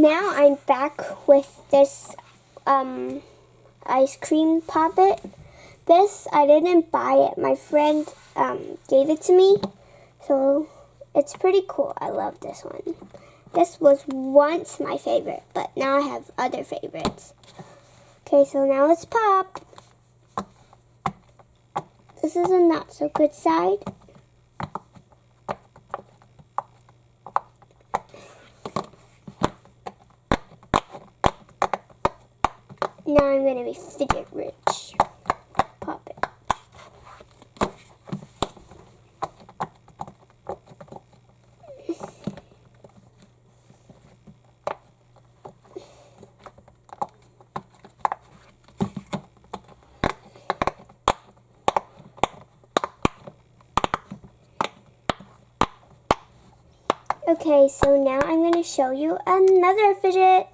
Now I'm back with this ice cream Popit. This, I didn't buy it. My friend gave it to me. So it's pretty cool. I love this one. This was once my favorite, but now I have other favorites. Okay, so now let's pop. This is a not so good side. Now I'm going to be fidget rich. Pop it. Okay, so now I'm going to show you another fidget.